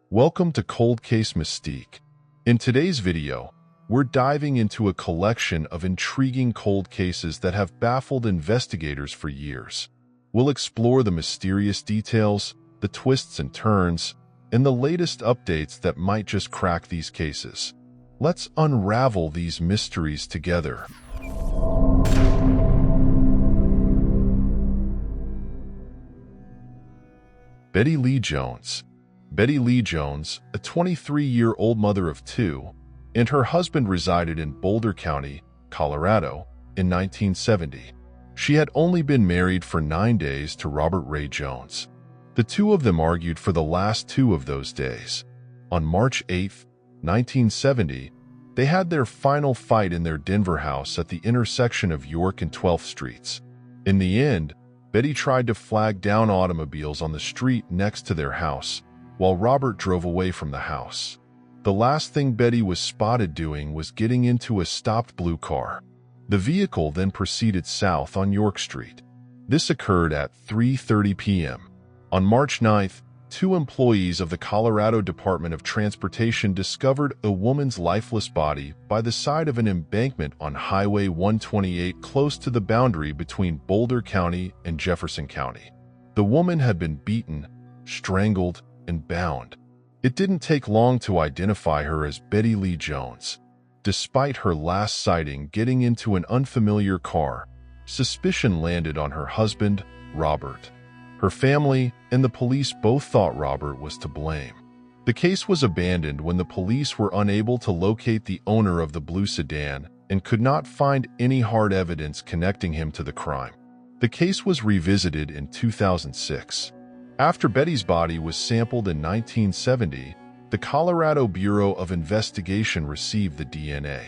Welcome to Cold Case Mystique. In today's video, we're diving into a collection of intriguing cold cases that have baffled investigators for years. We'll explore the mysterious details, the twists and turns, and the latest updates that might just crack these cases. Let's unravel these mysteries together. Betty Lee Jones. Betty Lee Jones, a 23-year-old mother of two, and her husband resided in Boulder County, Colorado, in 1970. She had only been married for 9 days to Robert Ray Jones. The two of them argued for the last 2 of those days. On March 8, 1970, they had their final fight in their Denver house at the intersection of York and 12th Streets. In the end, Betty tried to flag down automobiles on the street next to their house, while Robert drove away from the house. The last thing Betty was spotted doing was getting into a stopped blue car. The vehicle then proceeded south on York Street. This occurred at 3:30 p.m. On March 9th, 2 employees of the Colorado Department of Transportation discovered a woman's lifeless body by the side of an embankment on Highway 128 close to the boundary between Boulder County and Jefferson County. The woman had been beaten, strangled, and bound. It didn't take long to identify her as Betty Lee Jones. Despite her last sighting getting into an unfamiliar car, suspicion landed on her husband, Robert. Her family and the police both thought Robert was to blame. The case was abandoned when the police were unable to locate the owner of the blue sedan and could not find any hard evidence connecting him to the crime. The case was revisited in 2006. After Betty's body was sampled in 1970, the Colorado Bureau of Investigation received the DNA.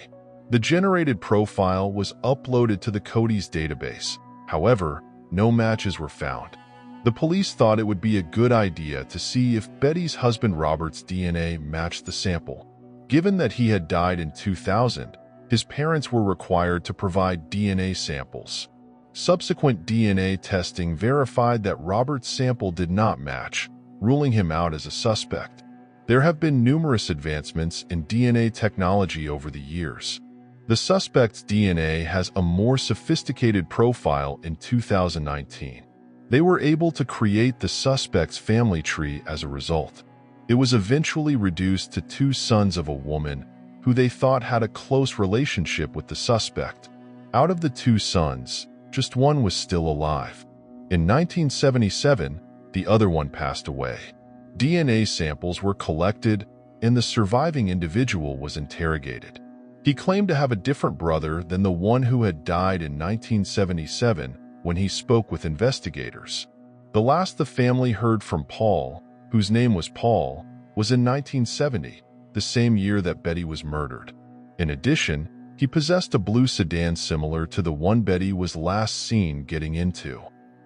The generated profile was uploaded to the CODIS database. However, no matches were found. The police thought it would be a good idea to see if Betty's husband Robert's DNA matched the sample. Given that he had died in 2000, his parents were required to provide DNA samples. Subsequent DNA testing verified that Robert's sample did not match, ruling him out as a suspect. There have been numerous advancements in DNA technology over the years. The suspect's DNA has a more sophisticated profile in 2019. They were able to create the suspect's family tree as a result. It was eventually reduced to 2 sons of a woman who they thought had a close relationship with the suspect. Out of the 2 sons, just one was still alive. In 1977, the other one passed away. DNA samples were collected, and the surviving individual was interrogated. He claimed to have a different brother than the one who had died in 1977 when he spoke with investigators. The last the family heard from Paul, whose name was Paul, was in 1970, the same year that Betty was murdered. In addition, he possessed a blue sedan similar to the one Betty was last seen getting into.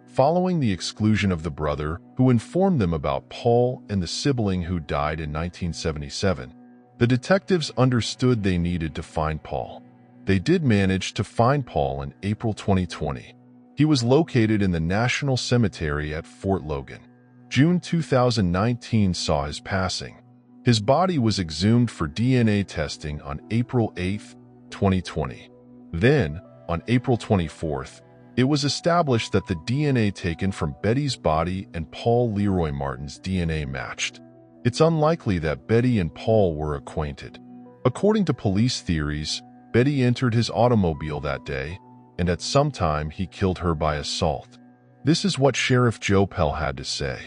Following the exclusion of the brother who informed them about Paul and the sibling who died in 1977, the detectives understood they needed to find Paul. They did manage to find Paul in April 2020. He was located in the National Cemetery at Fort Logan. June 2019 saw his passing. His body was exhumed for DNA testing on April 8, 2020. Then, on April 24th, it was established that the DNA taken from Betty's body and Paul Leroy Martin's DNA matched. It's unlikely that Betty and Paul were acquainted. According to police theories, Betty entered his automobile that day, and at some time he killed her by assault. This is what Sheriff Joe Pell had to say.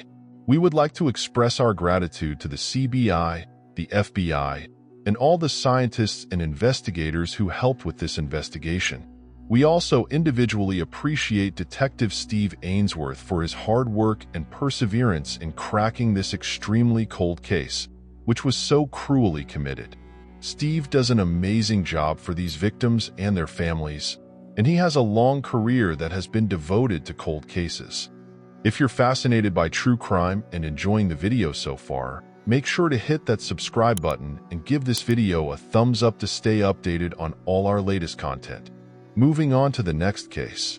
We would like to express our gratitude to the CBI, the FBI, and all the scientists and investigators who helped with this investigation. We also individually appreciate Detective Steve Ainsworth for his hard work and perseverance in cracking this extremely cold case, which was so cruelly committed. Steve does an amazing job for these victims and their families, and he has a long career that has been devoted to cold cases. If you're fascinated by true crime and enjoying the video so far, make sure to hit that subscribe button and give this video a thumbs up to stay updated on all our latest content. Moving on to the next case.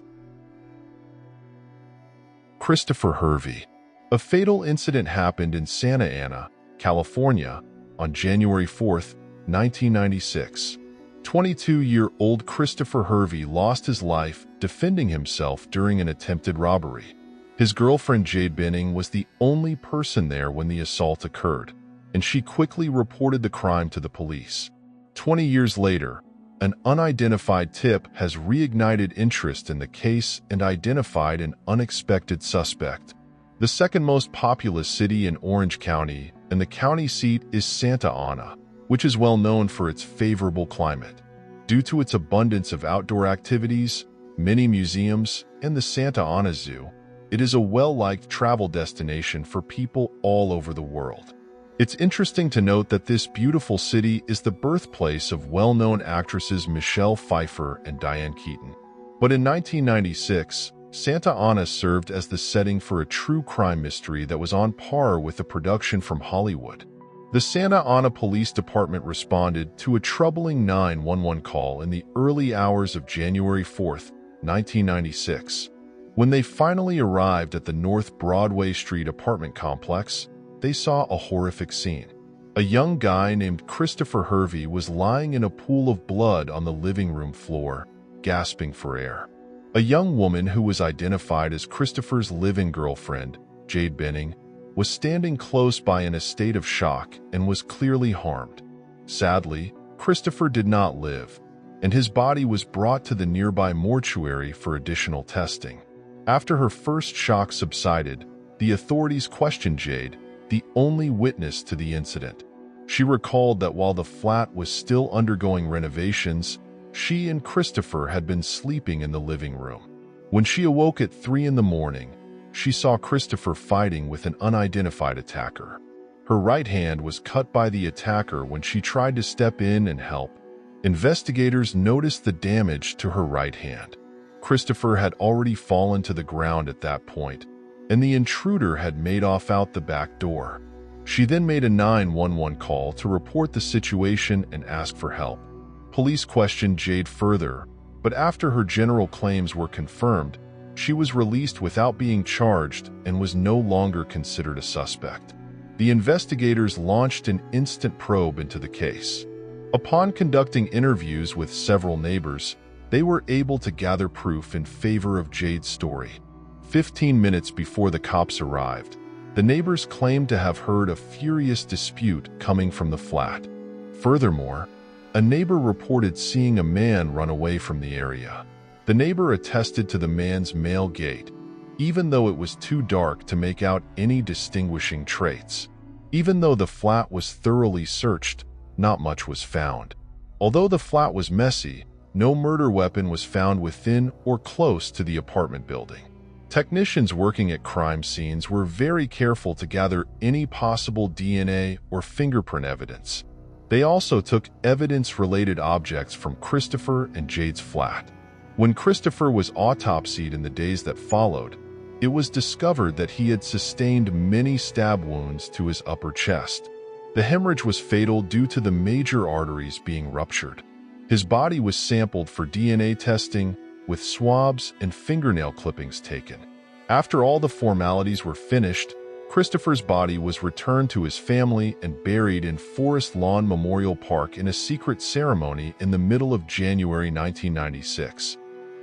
Christopher Hervey. A fatal incident happened in Santa Ana, California, on January 4, 1996. 22-year-old Christopher Hervey lost his life defending himself during an attempted robbery. His girlfriend Jade Benning was the only person there when the assault occurred, and she quickly reported the crime to the police. 20 years later, an unidentified tip has reignited interest in the case and identified an unexpected suspect. The second most populous city in Orange County and the county seat is Santa Ana, which is well known for its favorable climate. Due to its abundance of outdoor activities, many museums, and the Santa Ana Zoo, it is a well-liked travel destination for people all over the world. It's interesting to note that this beautiful city is the birthplace of well-known actresses Michelle Pfeiffer and Diane Keaton. But in 1996, Santa Ana served as the setting for a true crime mystery that was on par with the production from Hollywood. The Santa Ana Police Department responded to a troubling 911 call in the early hours of January 4, 1996. When they finally arrived at the North Broadway Street apartment complex, they saw a horrific scene. A young guy named Christopher Hervey was lying in a pool of blood on the living room floor, gasping for air. A young woman who was identified as Christopher's live-in girlfriend, Jade Benning, was standing close by in a state of shock and was clearly harmed. Sadly, Christopher did not live, and his body was brought to the nearby mortuary for additional testing. After her first shock subsided, the authorities questioned Jade, the only witness to the incident. She recalled that while the flat was still undergoing renovations, she and Christopher had been sleeping in the living room. When she awoke at 3 in the morning, she saw Christopher fighting with an unidentified attacker. Her right hand was cut by the attacker when she tried to step in and help. Investigators noticed the damage to her right hand. Christopher had already fallen to the ground at that point, and the intruder had made off out the back door. She then made a 911 call to report the situation and ask for help. Police questioned Jade further, but after her general claims were confirmed, she was released without being charged and was no longer considered a suspect. The investigators launched an instant probe into the case. Upon conducting interviews with several neighbors, they were able to gather proof in favor of Jade's story. 15 minutes before the cops arrived, the neighbors claimed to have heard a furious dispute coming from the flat. Furthermore, a neighbor reported seeing a man run away from the area. The neighbor attested to the man's male gait, even though it was too dark to make out any distinguishing traits. Even though the flat was thoroughly searched, not much was found. Although the flat was messy, no murder weapon was found within or close to the apartment building. Technicians working at crime scenes were very careful to gather any possible DNA or fingerprint evidence. They also took evidence-related objects from Christopher and Jade's flat. When Christopher was autopsied in the days that followed, it was discovered that he had sustained many stab wounds to his upper chest. The hemorrhage was fatal due to the major arteries being ruptured. His body was sampled for DNA testing, with swabs and fingernail clippings taken. After all the formalities were finished, Christopher's body was returned to his family and buried in Forest Lawn Memorial Park in a secret ceremony in the middle of January 1996.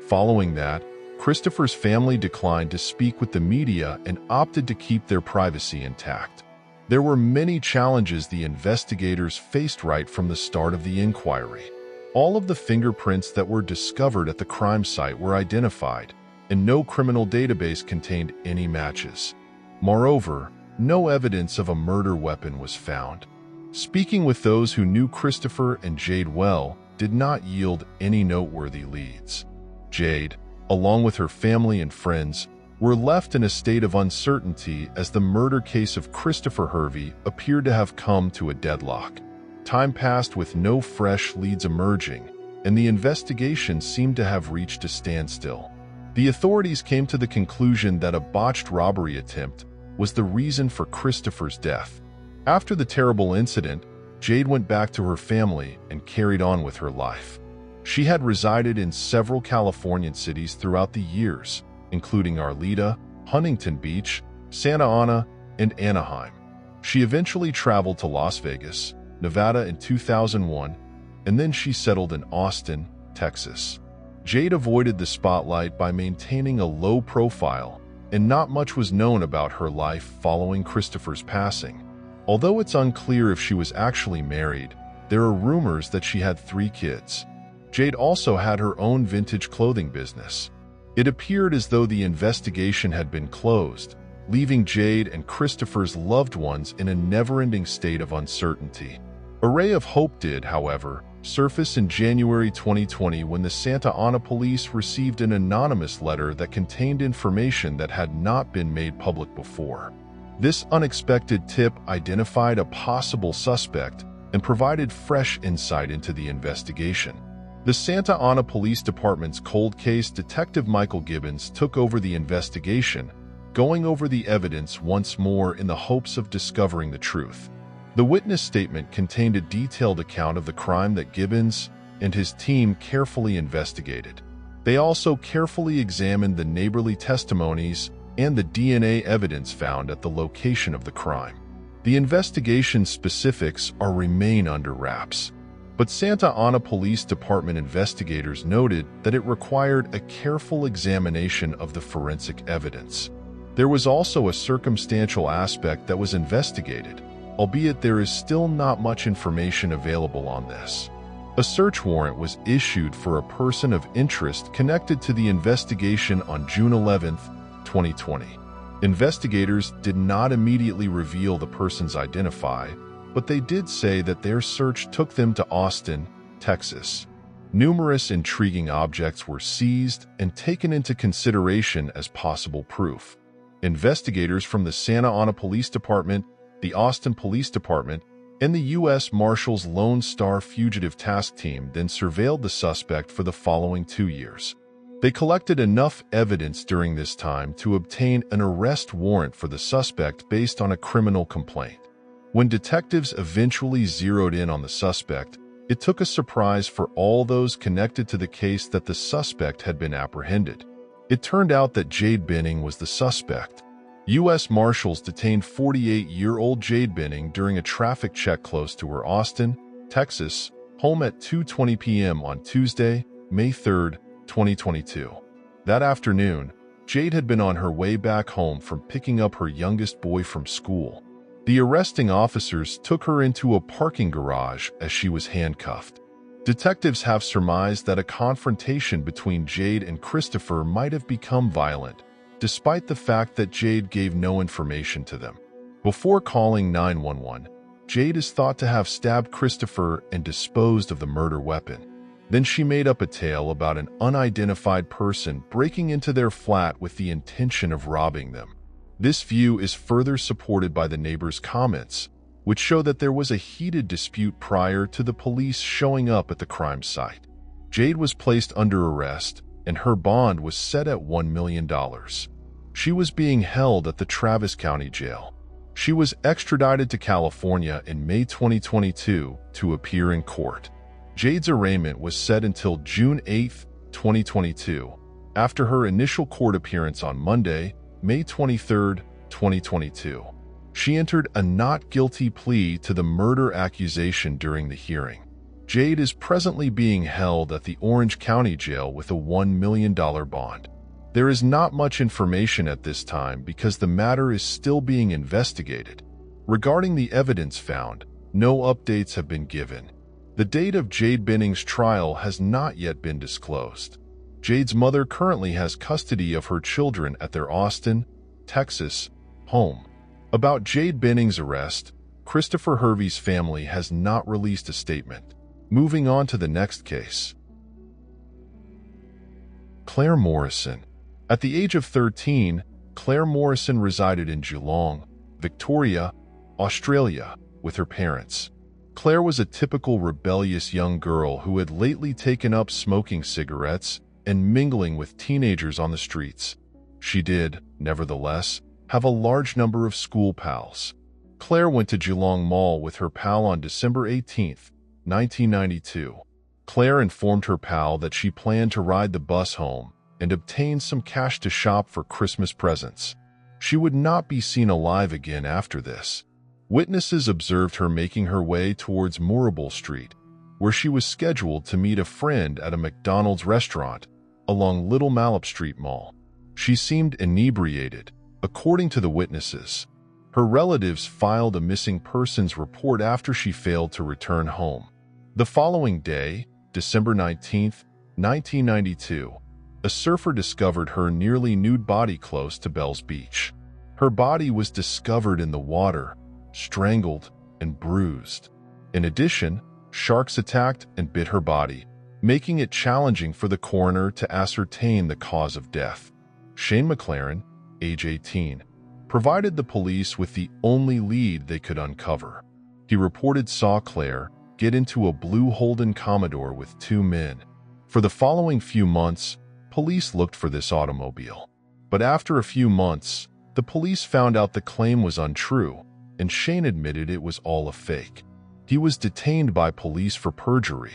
Following that, Christopher's family declined to speak with the media and opted to keep their privacy intact. There were many challenges the investigators faced right from the start of the inquiry. All of the fingerprints that were discovered at the crime site were identified, and no criminal database contained any matches. Moreover, no evidence of a murder weapon was found. Speaking with those who knew Christopher and Jade well did not yield any noteworthy leads. Jade, along with her family and friends, were left in a state of uncertainty as the murder case of Christopher Hervey appeared to have come to a deadlock. Time passed with no fresh leads emerging, and the investigation seemed to have reached a standstill. The authorities came to the conclusion that a botched robbery attempt was the reason for Christopher's death. After the terrible incident, Jade went back to her family and carried on with her life. She had resided in several Californian cities throughout the years, including Arleta, Huntington Beach, Santa Ana, and Anaheim. She eventually traveled to Las Vegas, Nevada in 2001, and then she settled in Austin, Texas. Jade avoided the spotlight by maintaining a low profile, and not much was known about her life following Christopher's passing. Although it's unclear if she was actually married, there are rumors that she had 3 kids. Jade also had her own vintage clothing business. It appeared as though the investigation had been closed, leaving Jade and Christopher's loved ones in a never-ending state of uncertainty. A ray of hope did, however, surface in January 2020 when the Santa Ana police received an anonymous letter that contained information that had not been made public before. This unexpected tip identified a possible suspect and provided fresh insight into the investigation. The Santa Ana Police Department's cold case detective Michael Gibbons took over the investigation, going over the evidence once more in the hopes of discovering the truth. The witness statement contained a detailed account of the crime that Gibbons and his team carefully investigated. They also carefully examined the neighborly testimonies and the DNA evidence found at the location of the crime. The investigation specifics remain under wraps, but Santa Ana Police Department investigators noted that it required a careful examination of the forensic evidence. There was also a circumstantial aspect that was investigated, albeit there is still not much information available on this. A search warrant was issued for a person of interest connected to the investigation on June 11, 2020. Investigators did not immediately reveal the person's identity, but they did say that their search took them to Austin, Texas. Numerous intriguing objects were seized and taken into consideration as possible proof. Investigators from the Santa Ana Police Department, the Austin Police Department, and the U.S. Marshals Lone Star Fugitive Task Team then surveilled the suspect for the following 2 years. They collected enough evidence during this time to obtain an arrest warrant for the suspect based on a criminal complaint. When detectives eventually zeroed in on the suspect, it took a surprise for all those connected to the case that the suspect had been apprehended. It turned out that Jade Benning was the suspect. U.S. Marshals detained 48-year-old Jade Benning during a traffic check close to her Austin, Texas, home at 2:20 p.m. on Tuesday, May 3, 2022. That afternoon, Jade had been on her way back home from picking up her youngest boy from school. The arresting officers took her into a parking garage as she was handcuffed. Detectives have surmised that a confrontation between Jade and Christopher might have become violent, despite the fact that Jade gave no information to them. Before calling 911, Jade is thought to have stabbed Christopher and disposed of the murder weapon. Then she made up a tale about an unidentified person breaking into their flat with the intention of robbing them. This view is further supported by the neighbors' comments, which show that there was a heated dispute prior to the police showing up at the crime site. Jade was placed under arrest, and her bond was set at $1 million. She was being held at the Travis County Jail. She was extradited to California in May 2022 to appear in court. Jade's arraignment was set until June 8, 2022, after her initial court appearance on Monday, May 23, 2022. She entered a not guilty plea to the murder accusation during the hearing. Jade is presently being held at the Orange County Jail with a $1 million bond. There is not much information at this time because the matter is still being investigated. Regarding the evidence found, no updates have been given. The date of Jade Benning's trial has not yet been disclosed. Jade's mother currently has custody of her children at their Austin, Texas, home. About Jade Benning's arrest, Christopher Hervey's family has not released a statement. Moving on to the next case. Claire Morrison. At the age of 13, Claire Morrison resided in Geelong, Victoria, Australia, with her parents. Claire was a typical rebellious young girl who had lately taken up smoking cigarettes and mingling with teenagers on the streets. She did, nevertheless, have a large number of school pals. Claire went to Geelong Mall with her pal on December 18, 1992. Claire informed her pal that she planned to ride the bus home and obtain some cash to shop for Christmas presents. She would not be seen alive again after this. Witnesses observed her making her way towards Morrison Street, where she was scheduled to meet a friend at a McDonald's restaurant along Little Mallop Street Mall. She seemed inebriated, according to the witnesses. Her relatives filed a missing persons report after she failed to return home. The following day, December 19, 1992, a surfer discovered her nearly nude body close to Bells Beach. Her body was discovered in the water, strangled and bruised. In addition, sharks attacked and bit her body, making it challenging for the coroner to ascertain the cause of death. Shane McLaren, age 18, provided the police with the only lead they could uncover. He reported saw Claire get into a blue Holden Commodore with 2 men. For the following few months, police looked for this automobile. But after a few months, the police found out the claim was untrue, and Shane admitted it was all a fake. He was detained by police for perjury.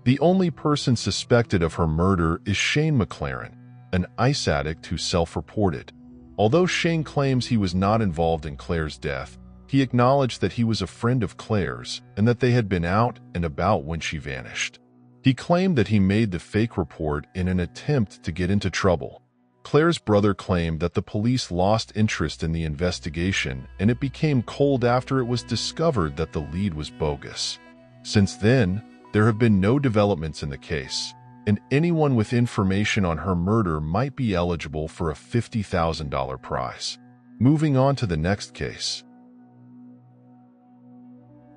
The only person suspected of her murder is Shane McLaren, an ice addict who self-reported. Although Shane claims he was not involved in Claire's death, he acknowledged that he was a friend of Claire's and that they had been out and about when she vanished. He claimed that he made the fake report in an attempt to get into trouble. Claire's brother claimed that the police lost interest in the investigation and it became cold after it was discovered that the lead was bogus. Since then, there have been no developments in the case, and anyone with information on her murder might be eligible for a $50,000 prize. Moving on to the next case.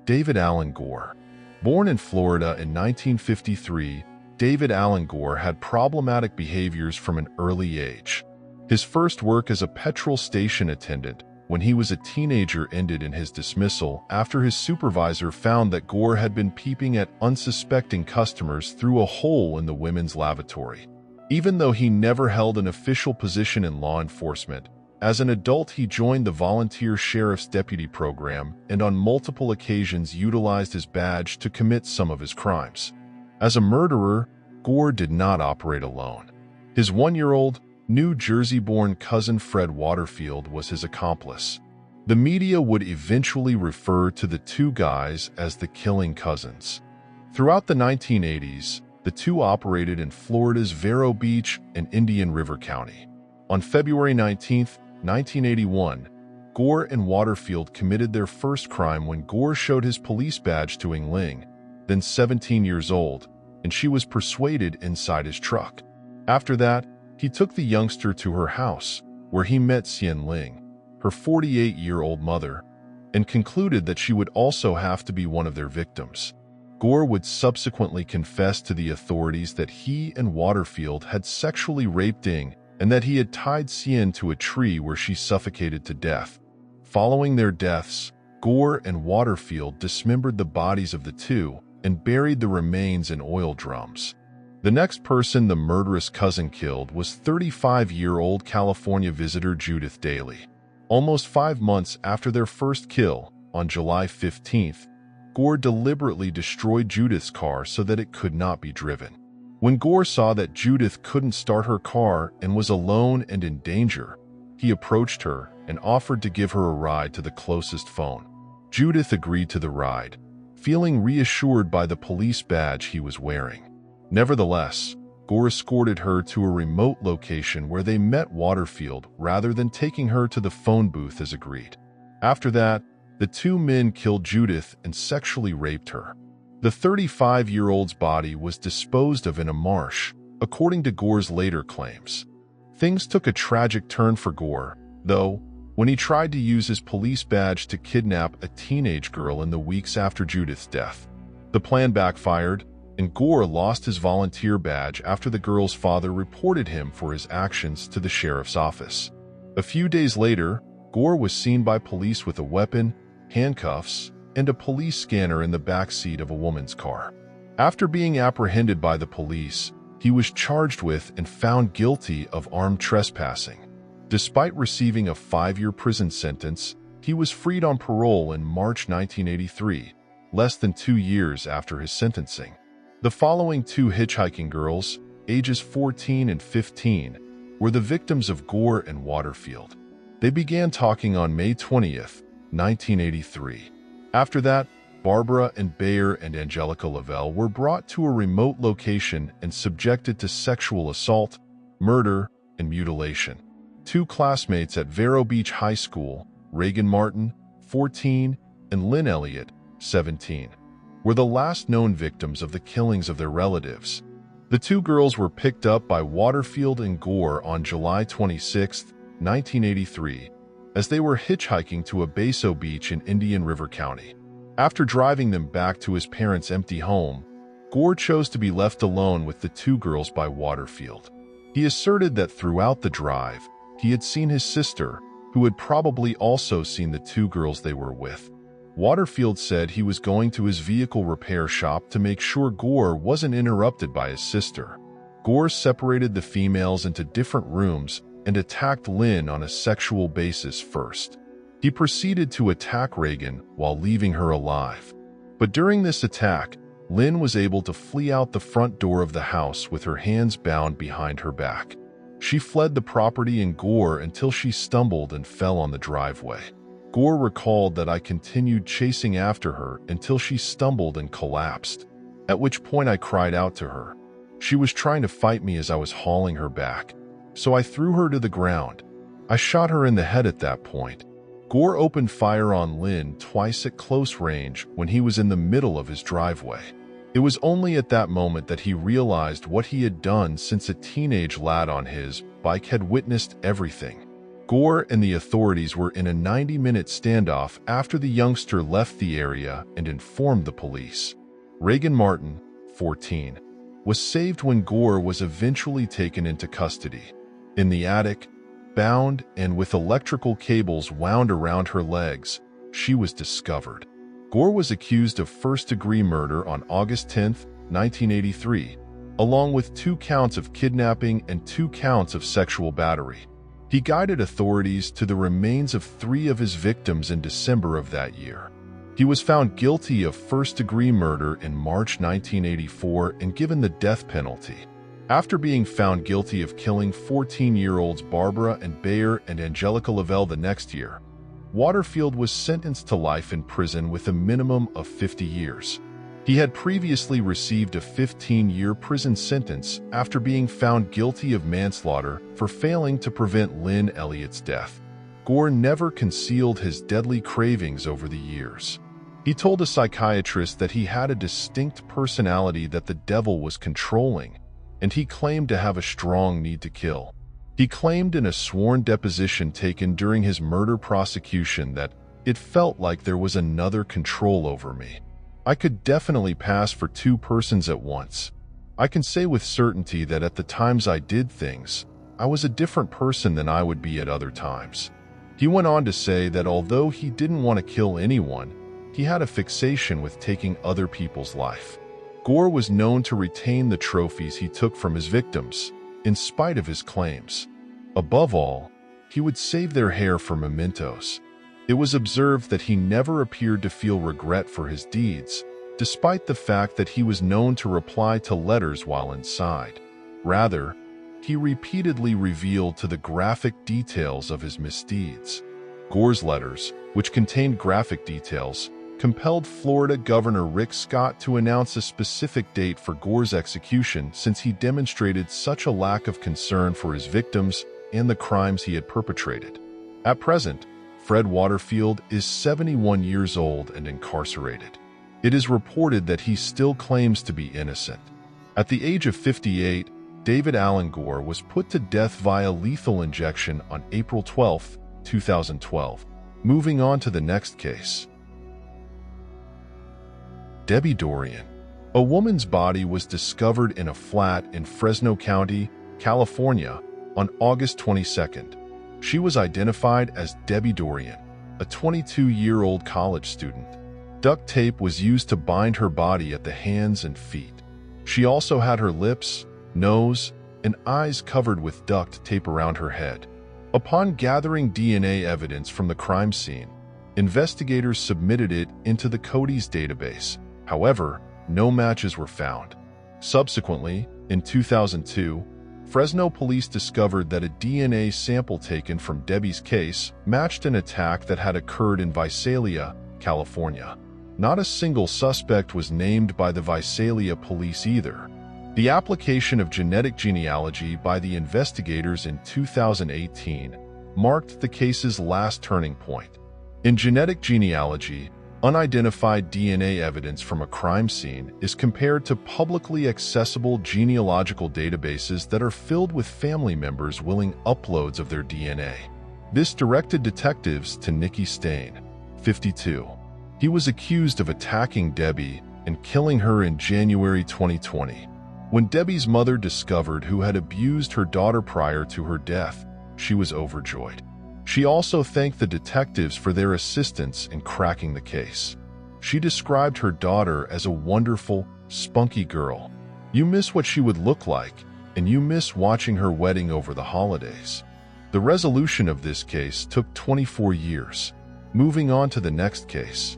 David Alan Gore. Born in Florida in 1953, David Alan Gore had problematic behaviors from an early age. His first work as a petrol station attendant when he was a teenager ended in his dismissal after his supervisor found that Gore had been peeping at unsuspecting customers through a hole in the women's lavatory. Even though he never held an official position in law enforcement, as an adult he joined the volunteer sheriff's deputy program and on multiple occasions utilized his badge to commit some of his crimes. As a murderer, Gore did not operate alone. His 1-year-old, New Jersey-born cousin Fred Waterfield was his accomplice. The media would eventually refer to the two guys as the killing cousins. Throughout the 1980s, the two operated in Florida's Vero Beach and Indian River County. On February 19, 1981, Gore and Waterfield committed their first crime when Gore showed his police badge to Ing Ling, then 17 years old, and she was persuaded inside his truck. After that, he took the youngster to her house, where he met Sien Ling, her 48-year-old mother, and concluded that she would also have to be one of their victims. Gore would subsequently confess to the authorities that he and Waterfield had sexually raped Ing and that he had tied Sien to a tree where she suffocated to death. Following their deaths, Gore and Waterfield dismembered the bodies of the two and buried the remains in oil drums. The next person the murderous cousin killed was 35-year-old California visitor Judith Daly. Almost 5 months after their first kill, on July 15th, Gore deliberately destroyed Judith's car so that it could not be driven. When Gore saw that Judith couldn't start her car and was alone and in danger, he approached her and offered to give her a ride to the closest phone. Judith agreed to the ride, feeling reassured by the police badge he was wearing. Nevertheless, Gore escorted her to a remote location where they met Waterfield rather than taking her to the phone booth as agreed. After that, the two men killed Judith and sexually raped her. The 35-year-old's body was disposed of in a marsh, according to Gore's later claims. Things took a tragic turn for Gore, though, when he tried to use his police badge to kidnap a teenage girl in the weeks after Judith's death. The plan backfired, and Gore lost his volunteer badge after the girl's father reported him for his actions to the sheriff's office. A few days later, Gore was seen by police with a weapon, handcuffs, and a police scanner in the back seat of a woman's car. After being apprehended by the police, he was charged with and found guilty of armed trespassing. Despite receiving a 5-year prison sentence, he was freed on parole in March 1983, less than 2 years after his sentencing. The following two hitchhiking girls, ages 14 and 15, were the victims of Gore and Waterfield. They began talking on May 20th, 1983. After that, Barbara and Bayer and Angelica Lavelle were brought to a remote location and subjected to sexual assault, murder, and mutilation. Two classmates at Vero Beach High School, Reagan Martin, 14, and Lynn Elliott, 17, were the last known victims of the killings of their relatives. The two girls were picked up by Waterfield and Gore on July 26, 1983, as they were hitchhiking to Abaso Beach in Indian River County. After driving them back to his parents' empty home, Gore chose to be left alone with the two girls by Waterfield. He asserted that throughout the drive, he had seen his sister, who had probably also seen the two girls they were with. Waterfield said he was going to his vehicle repair shop to make sure Gore wasn't interrupted by his sister. Gore separated the females into different rooms and attacked Lynn on a sexual basis first. He proceeded to attack Reagan while leaving her alive. But during this attack, Lynn was able to flee out the front door of the house with her hands bound behind her back. She fled the property in Gore until she stumbled and fell on the driveway. Gore recalled that I continued chasing after her until she stumbled and collapsed, at which point I cried out to her. She was trying to fight me as I was hauling her back, so I threw her to the ground. I shot her in the head at that point. Gore opened fire on Lynn twice at close range when he was in the middle of his driveway. It was only at that moment that he realized what he had done, since a teenage lad on his bike had witnessed everything. Gore and the authorities were in a 90-minute standoff after the youngster left the area and informed the police. Reagan Martin, 14, was saved when Gore was eventually taken into custody. In the attic, bound and with electrical cables wound around her legs, she was discovered. Gore was accused of first-degree murder on August 10, 1983, along with 2 counts of kidnapping and 2 counts of sexual battery. He guided authorities to the remains of 3 of his victims in December of that year. He was found guilty of first-degree murder in March 1984 and given the death penalty. After being found guilty of killing 14-year-olds Barbara and Bayer and Angelica Lavelle the next year, Waterfield was sentenced to life in prison with a minimum of 50 years. He had previously received a 15-year prison sentence after being found guilty of manslaughter for failing to prevent Lynn Elliott's death. Gore never concealed his deadly cravings over the years. He told a psychiatrist that he had a distinct personality that the devil was controlling, and he claimed to have a strong need to kill. He claimed in a sworn deposition taken during his murder prosecution that it felt like there was another control over me. I could definitely pass for 2 persons at once. I can say with certainty that at the times I did things, I was a different person than I would be at other times. He went on to say that although he didn't want to kill anyone, he had a fixation with taking other people's life. Gore was known to retain the trophies he took from his victims, in spite of his claims. Above all, he would save their hair for mementos. It was observed that he never appeared to feel regret for his deeds, despite the fact that he was known to reply to letters while inside. Rather, he repeatedly revealed to the graphic details of his misdeeds. Gore's letters, which contained graphic details, compelled Florida Governor Rick Scott to announce a specific date for Gore's execution, since he demonstrated such a lack of concern for his victims and the crimes he had perpetrated. At present, Fred Waterfield is 71 years old and incarcerated. It is reported that he still claims to be innocent. At the age of 58, David Allen Gore was put to death via lethal injection on April 12, 2012. Moving on to the next case. Debbie Dorian. A woman's body was discovered in a flat in Fresno County, California, on August 22nd. She was identified as Debbie Dorian, a 22-year-old college student. Duct tape was used to bind her body at the hands and feet. She also had her lips, nose, and eyes covered with duct tape around her head. Upon gathering DNA evidence from the crime scene, investigators submitted it into the Cody's database. However, no matches were found. Subsequently, in 2002, Fresno police discovered that a DNA sample taken from Debbie's case matched an attack that had occurred in Visalia, California. Not a single suspect was named by the Visalia police either. The application of genetic genealogy by the investigators in 2018 marked the case's last turning point. In genetic genealogy, unidentified DNA evidence from a crime scene is compared to publicly accessible genealogical databases that are filled with family members willing uploads of their DNA. This directed detectives to Nicky Stain, 52. He was accused of attacking Debbie and killing her in January 2020. When Debbie's mother discovered who had abused her daughter prior to her death, she was overjoyed. She also thanked the detectives for their assistance in cracking the case. She described her daughter as a wonderful, spunky girl. You miss what she would look like, and you miss watching her wedding over the holidays. The resolution of this case took 24 years. Moving on to the next case.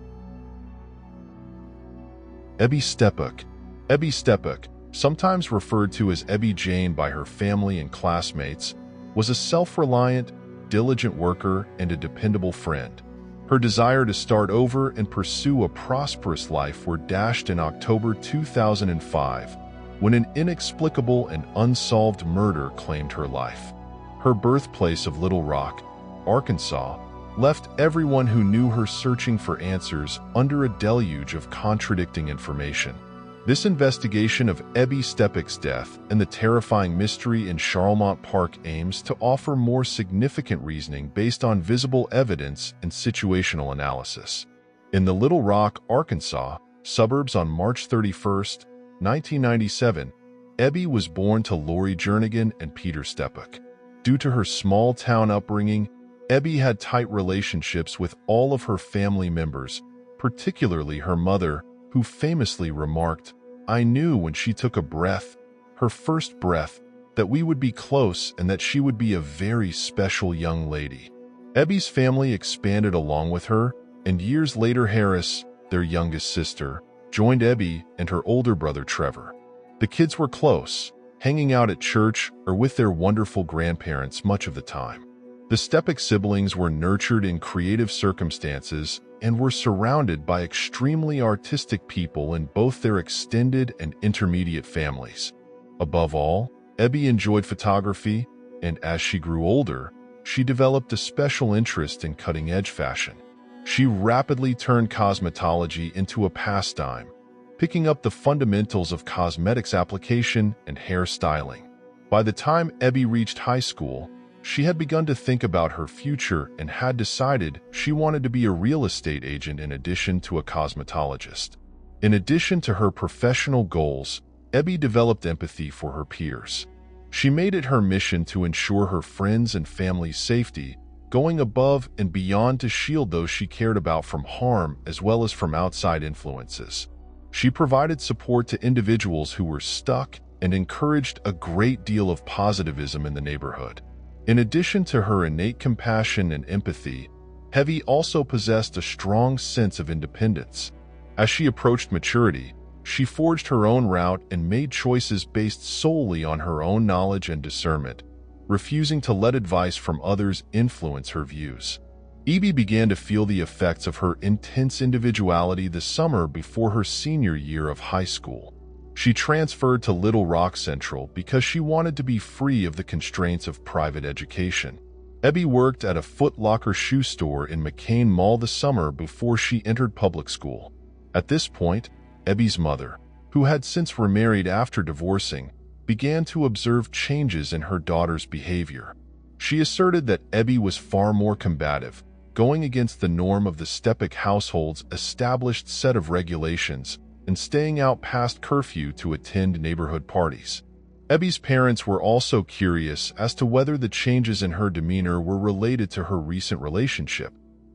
Ebby Stepock. Ebby Stepock, sometimes referred to as Ebby Jane by her family and classmates, was a self-reliant, diligent worker and a dependable friend. Her desire to start over and pursue a prosperous life were dashed in October 2005 when an inexplicable and unsolved murder claimed her life. Her birthplace of Little Rock, Arkansas, left everyone who knew her searching for answers under a deluge of contradicting information. This investigation of Ebby Stepock's death and the terrifying mystery in Charlemont Park aims to offer more significant reasoning based on visible evidence and situational analysis. In the Little Rock, Arkansas, suburbs on March 31, 1997, Ebby was born to Lori Jernigan and Peter Stepock. Due to her small-town upbringing, Ebby had tight relationships with all of her family members, particularly her mother, who famously remarked, "I knew when she took a breath, her first breath, that we would be close and that she would be a very special young lady." Ebby's family expanded along with her, and years later Harris, their youngest sister, joined Ebby and her older brother Trevor. The kids were close, hanging out at church or with their wonderful grandparents much of the time. The Stepock siblings were nurtured in creative circumstances and were surrounded by extremely artistic people in both their extended and intermediate families. Above all, Ebby enjoyed photography, and as she grew older, she developed a special interest in cutting-edge fashion. She rapidly turned cosmetology into a pastime, picking up the fundamentals of cosmetics application and hair styling. By the time Ebby reached high school, she had begun to think about her future and had decided she wanted to be a real estate agent in addition to a cosmetologist. In addition to her professional goals, Ebby developed empathy for her peers. She made it her mission to ensure her friends' and family's safety, going above and beyond to shield those she cared about from harm as well as from outside influences. She provided support to individuals who were stuck and encouraged a great deal of positivism in the neighborhood. In addition to her innate compassion and empathy, Hervey also possessed a strong sense of independence. As she approached maturity, she forged her own route and made choices based solely on her own knowledge and discernment, refusing to let advice from others influence her views. Ebby began to feel the effects of her intense individuality the summer before her senior year of high school. She transferred to Little Rock Central because she wanted to be free of the constraints of private education. Ebby worked at a Foot Locker shoe store in McCain Mall the summer before she entered public school. At this point, Ebby's mother, who had since remarried after divorcing, began to observe changes in her daughter's behavior. She asserted that Ebby was far more combative, going against the norm of the Stepock household's established set of regulations and staying out past curfew to attend neighborhood parties. Ebby's parents were also curious as to whether the changes in her demeanor were related to her recent relationship.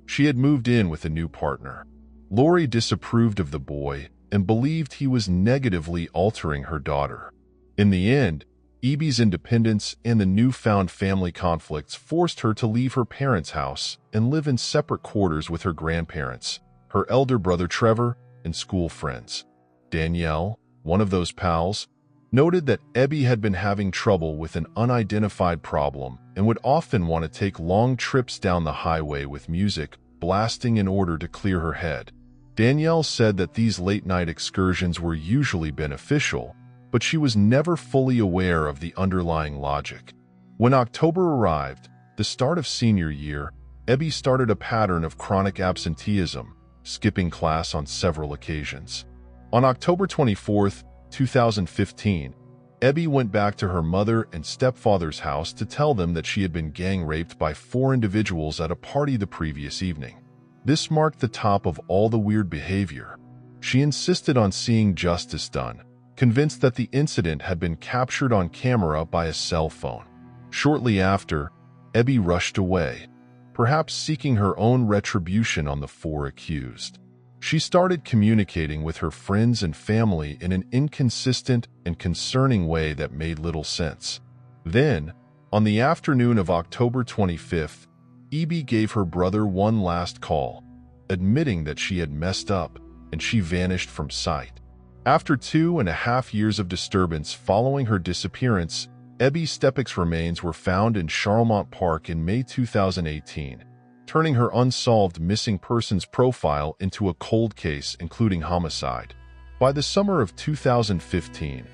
She had moved in with a new partner. Lori disapproved of the boy and believed he was negatively altering her daughter. In the end, Ebby's independence and the newfound family conflicts forced her to leave her parents' house and live in separate quarters with her grandparents, her elder brother Trevor, and school friends. Danielle, one of those pals, noted that Ebby had been having trouble with an unidentified problem and would often want to take long trips down the highway with music blasting in order to clear her head. Danielle said that these late-night excursions were usually beneficial, but she was never fully aware of the underlying logic. When October arrived, the start of senior year, Ebby started a pattern of chronic absenteeism, skipping class on several occasions. On October 24, 2015, Ebby went back to her mother and stepfather's house to tell them that she had been gang-raped by 4 individuals at a party the previous evening. This marked the top of all the weird behavior. She insisted on seeing justice done, convinced that the incident had been captured on camera by a cell phone. Shortly after, Ebby rushed away, perhaps seeking her own retribution on the 4 accused. She started communicating with her friends and family in an inconsistent and concerning way that made little sense. Then, on the afternoon of October 25th, Ebby gave her brother one last call, admitting that she had messed up, and she vanished from sight. After 2.5 years of disturbance following her disappearance, Ebby Stepock's remains were found in Charlemont Park in May 2018, turning her unsolved missing persons profile into a cold case including homicide. By the summer of 2015,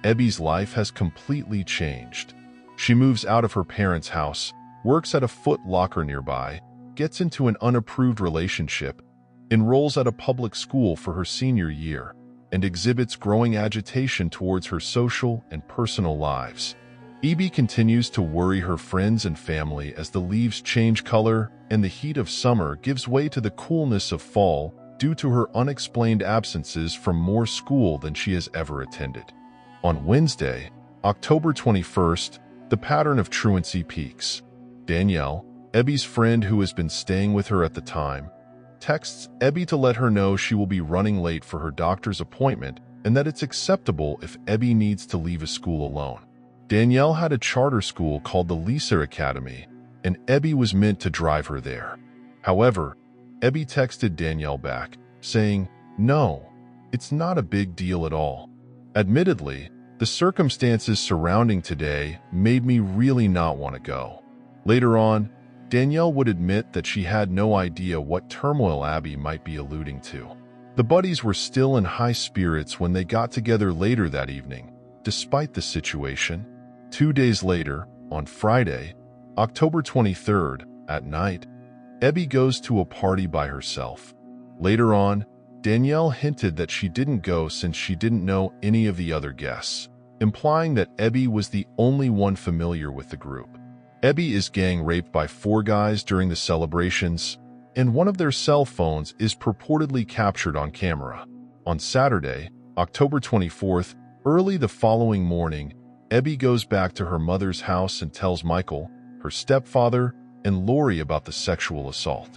Ebby's life has completely changed. She moves out of her parents' house, works at a Foot Locker nearby, gets into an unapproved relationship, enrolls at a public school for her senior year, and exhibits growing agitation towards her social and personal lives. Ebby continues to worry her friends and family as the leaves change color and the heat of summer gives way to the coolness of fall due to her unexplained absences from more school than she has ever attended. On Wednesday, October 21st, the pattern of truancy peaks. Danielle, Ebby's friend who has been staying with her at the time, texts Ebby to let her know she will be running late for her doctor's appointment and that it's acceptable if Ebby needs to leave a school alone. Danielle had a charter school called the Lisa Academy, and Ebby was meant to drive her there. However, Ebby texted Danielle back, saying, "No, it's not a big deal at all." Admittedly, the circumstances surrounding today made me really not want to go. Later on, Danielle would admit that she had no idea what turmoil Ebby might be alluding to. The buddies were still in high spirits when they got together later that evening, despite the situation. 2 days later, on Friday, October 23rd, at night, Ebby goes to a party by herself. Later on, Danielle hinted that she didn't go since she didn't know any of the other guests, implying that Ebby was the only one familiar with the group. Ebby is gang-raped by 4 guys during the celebrations, and one of their cell phones is purportedly captured on camera. On Saturday, October 24th, early the following morning, Ebby goes back to her mother's house and tells Michael, her stepfather, and Lori about the sexual assault.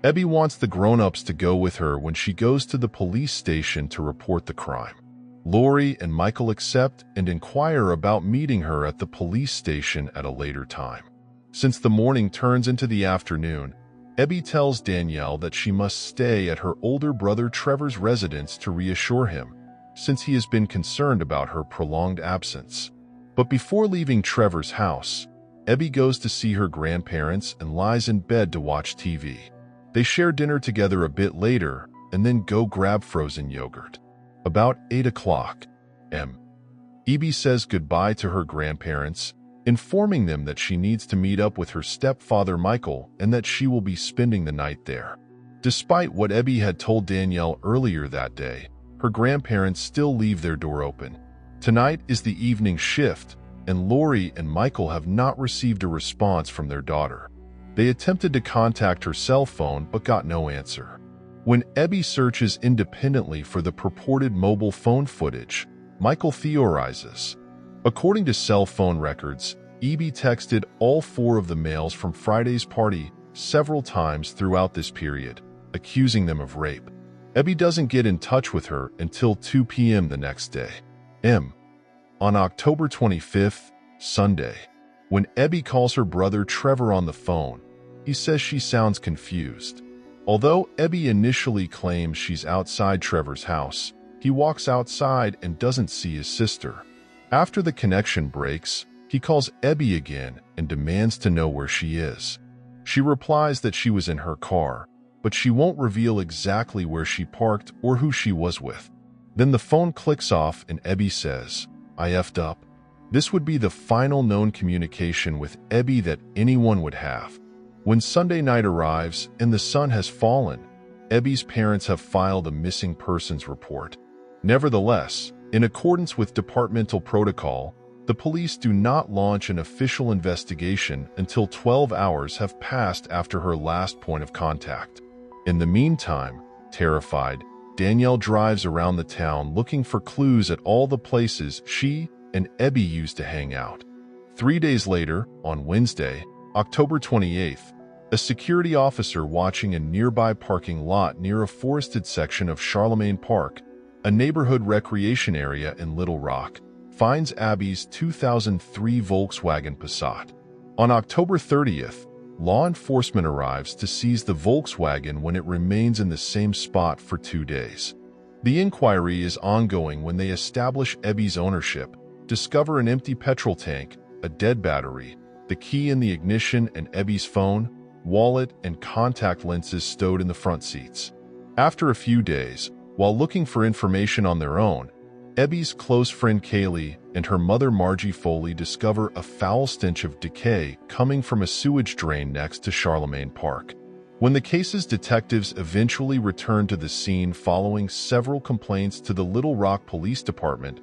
Ebby wants the grown-ups to go with her when she goes to the police station to report the crime. Lori and Michael accept and inquire about meeting her at the police station at a later time. Since the morning turns into the afternoon, Ebby tells Danielle that she must stay at her older brother Trevor's residence to reassure him, since he has been concerned about her prolonged absence. But before leaving Trevor's house, Ebby goes to see her grandparents and lies in bed to watch TV. They share dinner together a bit later and then go grab frozen yogurt. About 8 o'clock m. Ebby says goodbye to her grandparents, informing them that she needs to meet up with her stepfather Michael and that she will be spending the night there. Despite what Ebby had told Danielle earlier that day, her grandparents still leave their door open. Tonight is the evening shift, and Lori and Michael have not received a response from their daughter. They attempted to contact her cell phone but got no answer. When Ebby searches independently for the purported mobile phone footage, Michael theorizes. According to cell phone records, Ebby texted all 4 of the males from Friday's party several times throughout this period, accusing them of rape. Ebby doesn't get in touch with her until 2 p.m. the next day. On October 25th, Sunday, when Ebby calls her brother Trevor on the phone, he says she sounds confused. Although Ebby initially claims she's outside Trevor's house, he walks outside and doesn't see his sister. After the connection breaks, he calls Ebby again and demands to know where she is. She replies that she was in her car, but she won't reveal exactly where she parked or who she was with. Then the phone clicks off and Ebby says, "I effed up." This would be the final known communication with Ebby that anyone would have. When Sunday night arrives and the sun has fallen, Ebby's parents have filed a missing persons report. Nevertheless, in accordance with departmental protocol, the police do not launch an official investigation until 12 hours have passed after her last point of contact. In the meantime, terrified, Danielle drives around the town looking for clues at all the places she and Ebby used to hang out. 3 days later, on Wednesday, October 28th, a security officer watching a nearby parking lot near a forested section of Charlemagne Park, a neighborhood recreation area in Little Rock, finds Abby's 2003 Volkswagen Passat. On October 30th, law enforcement arrives to seize the Volkswagen when it remains in the same spot for 2 days. The inquiry is ongoing when they establish Ebby's ownership, discover an empty petrol tank, a dead battery, the key in the ignition and Ebby's phone, wallet, and contact lenses stowed in the front seats. After a few days, while looking for information on their own, Ebby's close friend Kaylee and her mother Margie Foley discover a foul stench of decay coming from a sewage drain next to Charlemagne Park. When the case's detectives eventually return to the scene following several complaints to the Little Rock Police Department,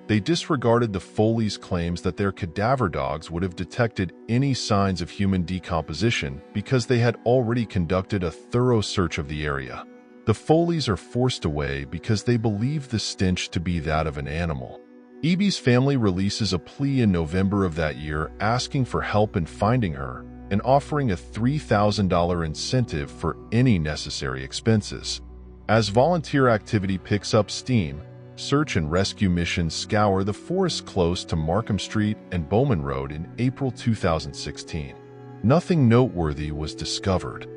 they disregarded the Foleys' claims that their cadaver dogs would have detected any signs of human decomposition because they had already conducted a thorough search of the area. The Foleys are forced away because they believe the stench to be that of an animal. Ebby's family releases a plea in November of that year asking for help in finding her and offering a $3,000 incentive for any necessary expenses. As volunteer activity picks up steam, search and rescue missions scour the forests close to Markham Street and Bowman Road in April 2016. Nothing noteworthy was discovered.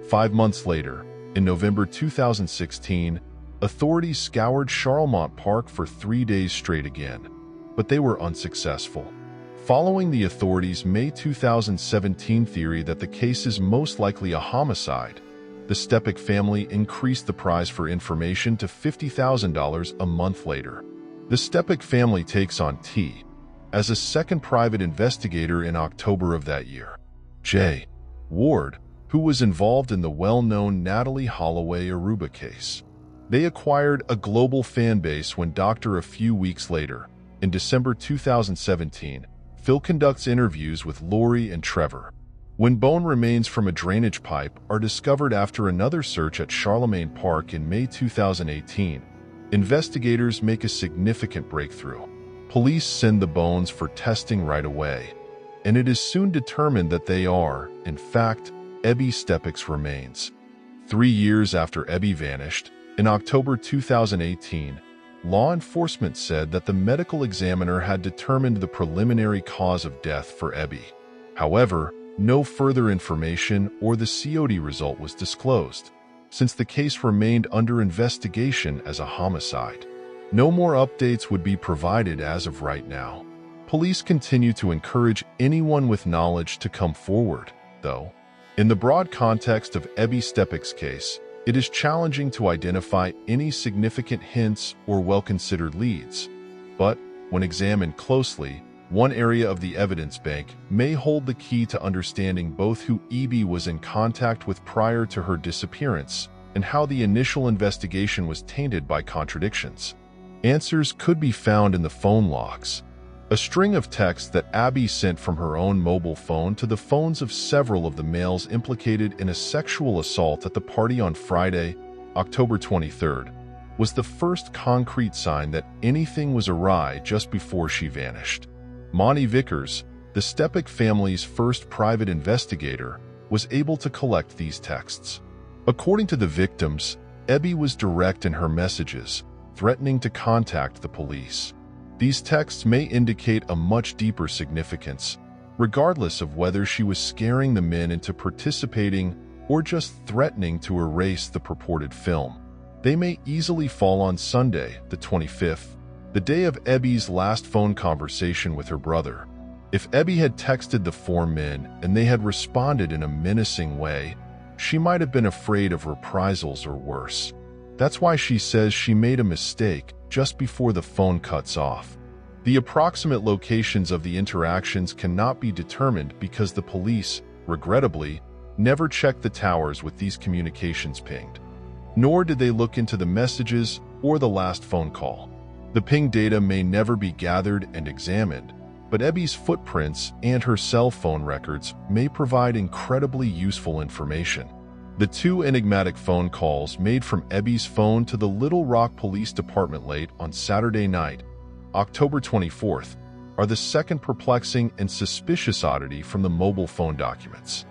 5 months later, in November 2016, authorities scoured Charlemont Park for 3 days straight again, but they were unsuccessful. Following the authorities' May 2017 theory that the case is most likely a homicide, the Stepock family increased the prize for information to $50,000 a month later. The Stepock family takes on T as a second private investigator in October of that year. J. Ward, who was involved in the well-known Natalie Holloway Aruba case. They acquired a global fan base when a few weeks later, in December 2017, Phil conducts interviews with Lori and Trevor. When bone remains from a drainage pipe are discovered after another search at Charlemagne Park in May 2018, investigators make a significant breakthrough. Police send the bones for testing right away, and it is soon determined that they are, in fact, Ebby Stepock's remains. 3 years after Ebby vanished, in October 2018, law enforcement said that the medical examiner had determined the preliminary cause of death for Ebby. However, no further information or the COD result was disclosed, since the case remained under investigation as a homicide. No more updates would be provided as of right now. Police continue to encourage anyone with knowledge to come forward, though. In the broad context of Ebby Stepock's case, it is challenging to identify any significant hints or well-considered leads. But, when examined closely, one area of the evidence bank may hold the key to understanding both who Ebby was in contact with prior to her disappearance and how the initial investigation was tainted by contradictions. Answers could be found in the phone logs, a string of texts that Abby sent from her own mobile phone to the phones of several of the males implicated in a sexual assault at the party on Friday, October 23rd, was the first concrete sign that anything was awry just before she vanished. Monty Vickers, the Stepock family's first private investigator, was able to collect these texts. According to the victims, Ebby was direct in her messages, threatening to contact the police. These texts may indicate a much deeper significance, regardless of whether she was scaring the men into participating or just threatening to erase the purported film. They may easily fall on Sunday, the 25th, the day of Ebby's last phone conversation with her brother. If Ebby had texted the four men and they had responded in a menacing way, she might have been afraid of reprisals or worse. That's why she says she made a mistake just before the phone cuts off. The approximate locations of the interactions cannot be determined because the police, regrettably, never checked the towers with these communications pinged. Nor did they look into the messages or the last phone call. The ping data may never be gathered and examined, but Ebby's footprints and her cell phone records may provide incredibly useful information. The two enigmatic phone calls made from Ebby's phone to the Little Rock Police Department late on Saturday night, October 24th, are the second perplexing and suspicious oddity from the mobile phone documents.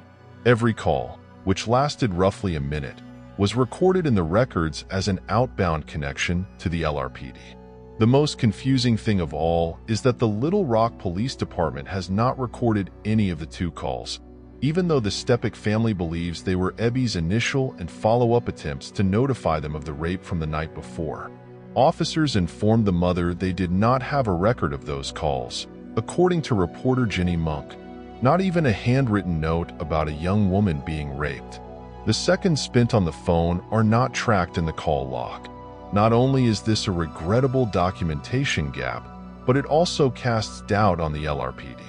Every call, which lasted roughly a minute, was recorded in the records as an outbound connection to the LRPD. The most confusing thing of all is that the Little Rock Police Department has not recorded any of the two calls, even though the Stepock family believes they were Ebby's initial and follow-up attempts to notify them of the rape from the night before. Officers informed the mother they did not have a record of those calls, according to reporter Jenny Monk, not even a handwritten note about a young woman being raped. The seconds spent on the phone are not tracked in the call log. Not only is this a regrettable documentation gap, but it also casts doubt on the LRPD.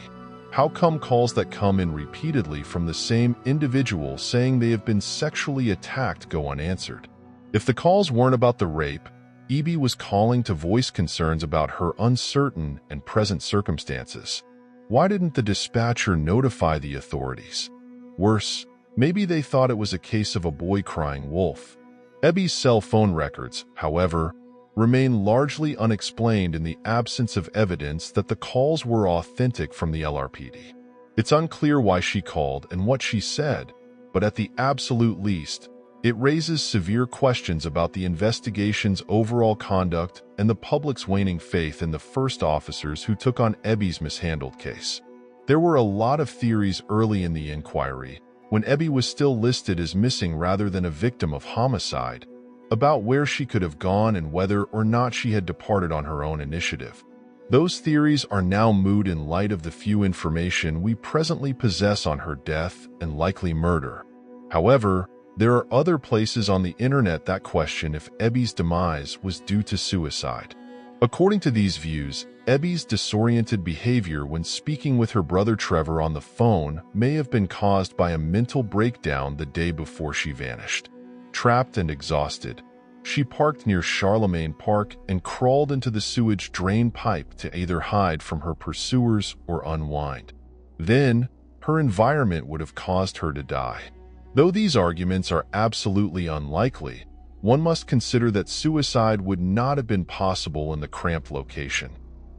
How come calls that come in repeatedly from the same individual saying they have been sexually attacked go unanswered? If the calls weren't about the rape, Ebby was calling to voice concerns about her uncertain and present circumstances. Why didn't the dispatcher notify the authorities? Worse, maybe they thought it was a case of a boy crying wolf. Ebby's cell phone records, however, remain largely unexplained in the absence of evidence that the calls were authentic from the LRPD. It's unclear why she called and what she said, but at the absolute least, it raises severe questions about the investigation's overall conduct and the public's waning faith in the first officers who took on Ebby's mishandled case. There were a lot of theories early in the inquiry, when Ebby was still listed as missing rather than a victim of homicide, about where she could have gone and whether or not she had departed on her own initiative. Those theories are now moot in light of the few information we presently possess on her death and likely murder. However, there are other places on the internet that question if Ebby's demise was due to suicide. According to these views, Ebby's disoriented behavior when speaking with her brother Trevor on the phone may have been caused by a mental breakdown the day before she vanished. Trapped and exhausted, she parked near Charlemagne Park and crawled into the sewage drain pipe to either hide from her pursuers or unwind. Then, her environment would have caused her to die. Though these arguments are absolutely unlikely, one must consider that suicide would not have been possible in the cramped location.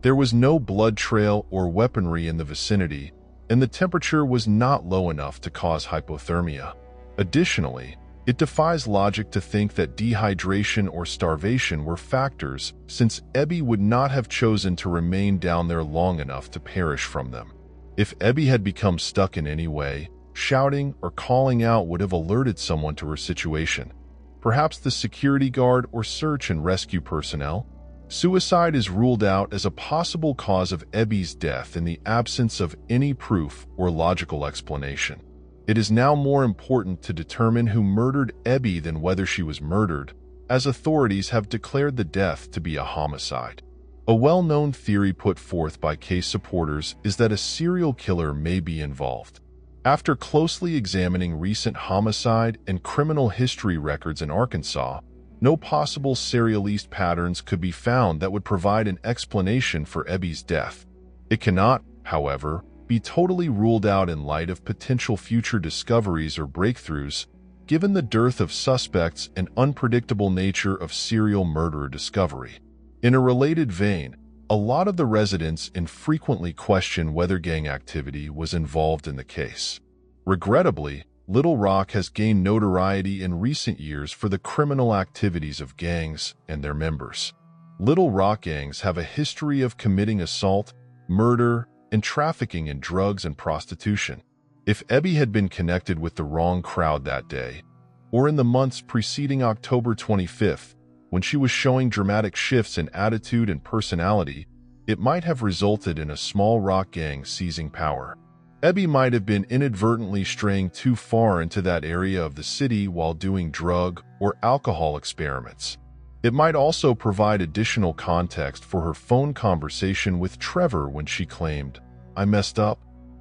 There was no blood trail or weaponry in the vicinity, and the temperature was not low enough to cause hypothermia. Additionally, it defies logic to think that dehydration or starvation were factors, since Ebby would not have chosen to remain down there long enough to perish from them. If Ebby had become stuck in any way, shouting or calling out would have alerted someone to her situation. Perhaps the security guard or search and rescue personnel. Suicide is ruled out as a possible cause of Ebby's death in the absence of any proof or logical explanation. It is now more important to determine who murdered Ebby than whether she was murdered, as authorities have declared the death to be a homicide. A well-known theory put forth by case supporters is that a serial killer may be involved. After closely examining recent homicide and criminal history records in Arkansas, no possible serialist patterns could be found that would provide an explanation for Ebby's death. It cannot, however, be totally ruled out in light of potential future discoveries or breakthroughs, given the dearth of suspects and unpredictable nature of serial murderer discovery. In a related vein, a lot of the residents infrequently question whether gang activity was involved in the case. Regrettably, Little Rock has gained notoriety in recent years for the criminal activities of gangs and their members. Little Rock gangs have a history of committing assault, murder, and trafficking in drugs and prostitution. If Ebby had been connected with the wrong crowd that day, or in the months preceding October 25th, When she was showing dramatic shifts in attitude and personality, it might have resulted in a small rock gang seizing power. Ebby might have been inadvertently straying too far into that area of the city while doing drug or alcohol experiments. It might also provide additional context for her phone conversation with Trevor when she claimed, "I messed up."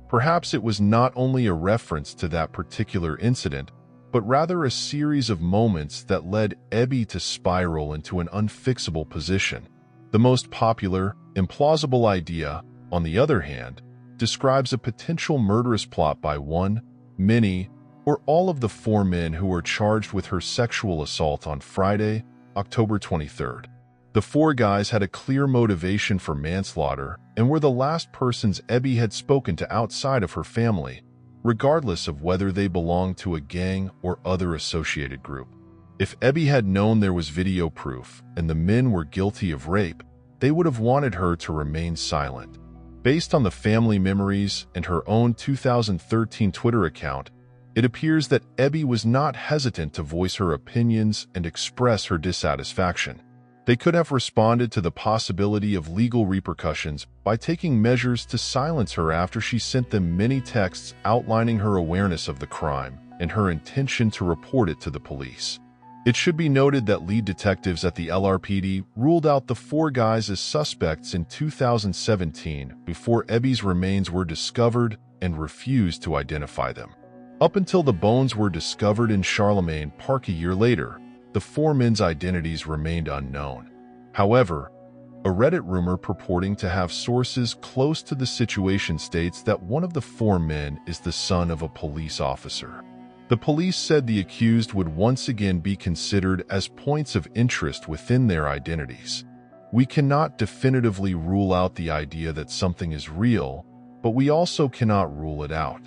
Perhaps it was not only a reference to that particular incident, but rather a series of moments that led Ebby to spiral into an unfixable position. The most popular, implausible idea, on the other hand, describes a potential murderous plot by one, many, or all of the 4 men who were charged with her sexual assault on Friday, October 23rd. The 4 guys had a clear motivation for manslaughter and were the last persons Ebby had spoken to outside of her family, regardless of whether they belonged to a gang or other associated group. If Ebby had known there was video proof and the men were guilty of rape, they would have wanted her to remain silent. Based on the family memories and her own 2013 Twitter account, it appears that Ebby was not hesitant to voice her opinions and express her dissatisfaction. They could have responded to the possibility of legal repercussions by taking measures to silence her after she sent them many texts outlining her awareness of the crime and her intention to report it to the police. It should be noted that lead detectives at the LRPD ruled out the 4 guys as suspects in 2017 before Ebby's remains were discovered and refused to identify them. Up until the bones were discovered in Charlemagne Park a year later, the 4 men's identities remained unknown. However, a Reddit rumor purporting to have sources close to the situation states that one of the 4 men is the son of a police officer. The police said the accused would once again be considered as points of interest within their identities. We cannot definitively rule out the idea that something is real, but we also cannot rule it out.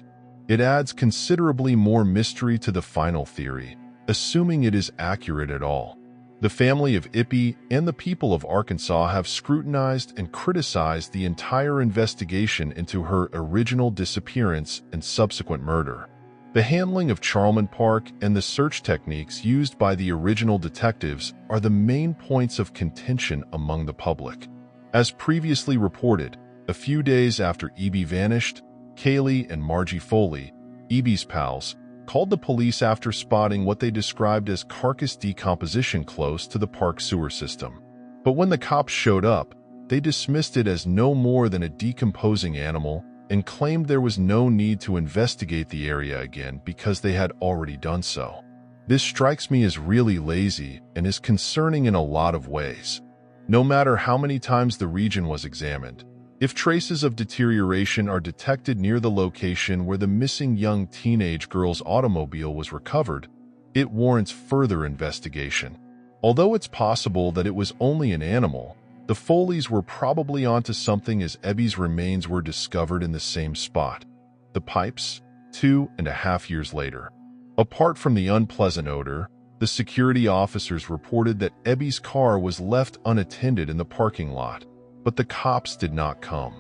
It adds considerably more mystery to the final theory, assuming it is accurate at all. The family of Ebby and the people of Arkansas have scrutinized and criticized the entire investigation into her original disappearance and subsequent murder. The handling of Charlemagne Park and the search techniques used by the original detectives are the main points of contention among the public. As previously reported, a few days after Ebby vanished, Kaylee and Margie Foley, Ebby's pals, called the police after spotting what they described as carcass decomposition close to the park sewer system. But when the cops showed up, they dismissed it as no more than a decomposing animal and claimed there was no need to investigate the area again because they had already done so. This strikes me as really lazy and is concerning in a lot of ways. No matter how many times the region was examined, if traces of deterioration are detected near the location where the missing young teenage girl's automobile was recovered, it warrants further investigation. Although it's possible that it was only an animal, the Foleys were probably onto something as Ebby's remains were discovered in the same spot, the pipes, 2.5 years later. Apart from the unpleasant odor, the security officers reported that Ebby's car was left unattended in the parking lot, but the cops did not come.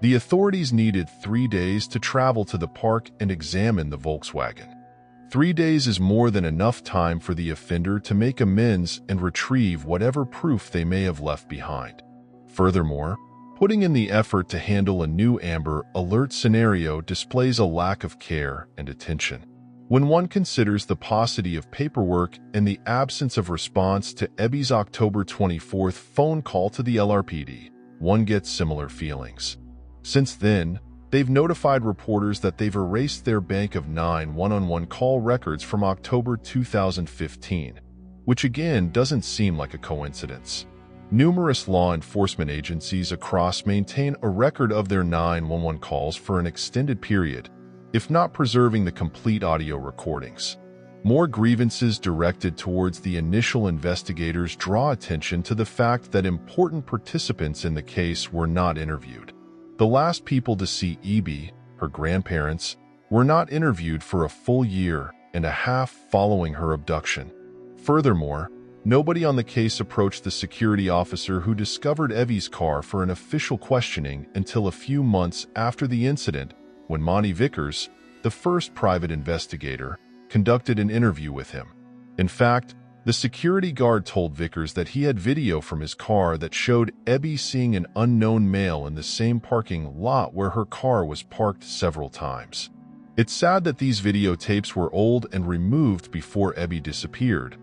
The authorities needed 3 days to travel to the park and examine the Volkswagen. 3 days is more than enough time for the offender to make amends and retrieve whatever proof they may have left behind. Furthermore, putting in the effort to handle a new Amber Alert scenario displays a lack of care and attention. When one considers the paucity of paperwork and the absence of response to Ebby's October 24th phone call to the LRPD, one gets similar feelings. Since then, they've notified reporters that they've erased their bank of 9 one-on-one call records from October 2015, which again doesn't seem like a coincidence. Numerous law enforcement agencies across maintain a record of their 911 calls for an extended period, if not preserving the complete audio recordings. More grievances directed towards the initial investigators draw attention to the fact that important participants in the case were not interviewed. The last people to see Ebby, her grandparents, were not interviewed for a full 1.5 years following her abduction. Furthermore, nobody on the case approached the security officer who discovered Ebby's car for an official questioning until a few months after the incident, when Monty Vickers, the first private investigator, conducted an interview with him. In fact, The security guard told Vickers that he had video from his car that showed Ebby seeing an unknown male in the same parking lot where her car was parked several times. It's sad that these videotapes were old and removed before Ebby disappeared,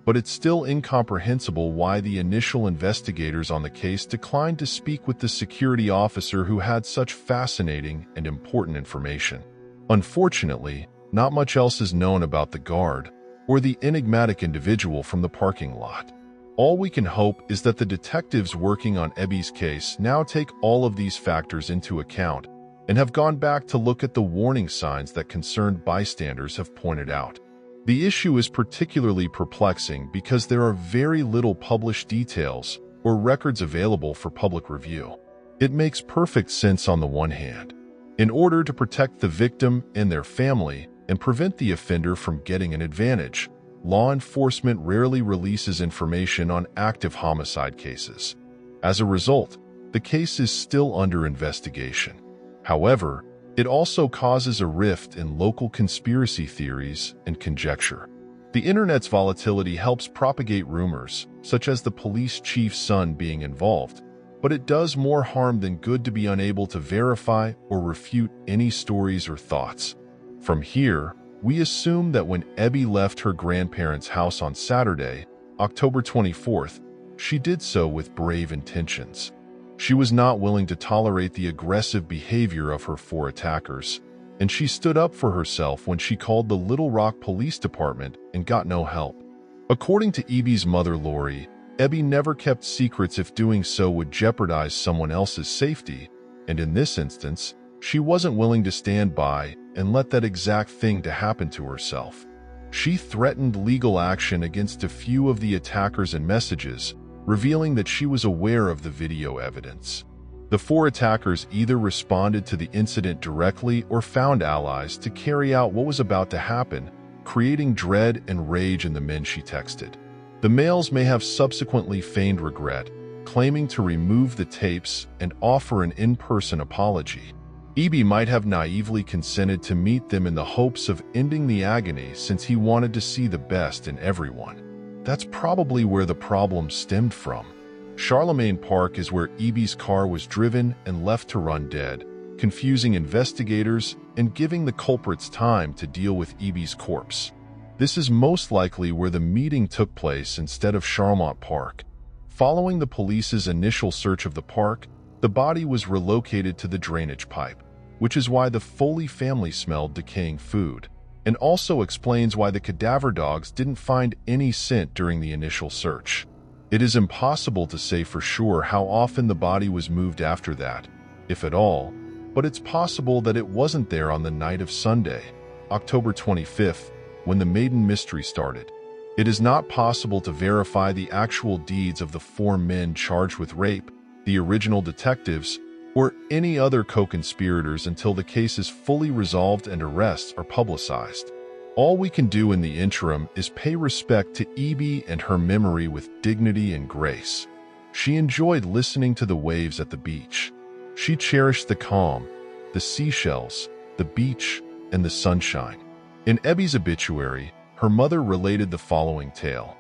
but it's still incomprehensible why the initial investigators on the case declined to speak with the security officer who had such fascinating and important information. Unfortunately, not much else is known about the guard or the enigmatic individual from the parking lot. All we can hope is that the detectives working on Ebby's case now take all of these factors into account and have gone back to look at the warning signs that concerned bystanders have pointed out. The issue is particularly perplexing because there are very little published details or records available for public review. It makes perfect sense on the one hand. In order to protect the victim and their family and prevent the offender from getting an advantage, law enforcement rarely releases information on active homicide cases. As a result, the case is still under investigation. However, it also causes a rift in local conspiracy theories and conjecture. The internet's volatility helps propagate rumors, such as the police chief's son being involved, but it does more harm than good to be unable to verify or refute any stories or thoughts. From here, we assume that when Ebby left her grandparents' house on Saturday, October 24th, she did so with brave intentions. She was not willing to tolerate the aggressive behavior of her four attackers, and she stood up for herself when she called the Little Rock Police Department and got no help. According to Ebby's mother, Lori, Ebby never kept secrets if doing so would jeopardize someone else's safety, and in this instance, she wasn't willing to stand by and let that exact thing to happen to herself. She threatened legal action against a few of the attackers and messages, revealing that she was aware of the video evidence. The four attackers either responded to the incident directly or found allies to carry out what was about to happen, creating dread and rage in the men she texted. The males may have subsequently feigned regret, claiming to remove the tapes and offer an in-person apology. Ebby might have naively consented to meet them in the hopes of ending the agony since he wanted to see the best in everyone. That's probably where the problem stemmed from. Charlemagne Park is where Ebby's car was driven and left to run dead, confusing investigators and giving the culprits time to deal with Ebby's corpse. This is most likely where the meeting took place instead of Charlemont Park. Following the police's initial search of the park, the body was relocated to the drainage pipe, which is why the Foley family smelled decaying food, and also explains why the cadaver dogs didn't find any scent during the initial search. It is impossible to say for sure how often the body was moved after that, if at all, but it's possible that it wasn't there on the night of Sunday, October 25th, when the maiden mystery started. It is not possible to verify the actual deeds of the four men charged with rape, the original detectives, or any other co-conspirators until the case is fully resolved and arrests are publicized. All we can do in the interim is pay respect to Ebby and her memory with dignity and grace. She enjoyed listening to the waves at the beach. She cherished the calm, the seashells, the beach, and the sunshine. In Ebby's obituary, her mother related the following tale.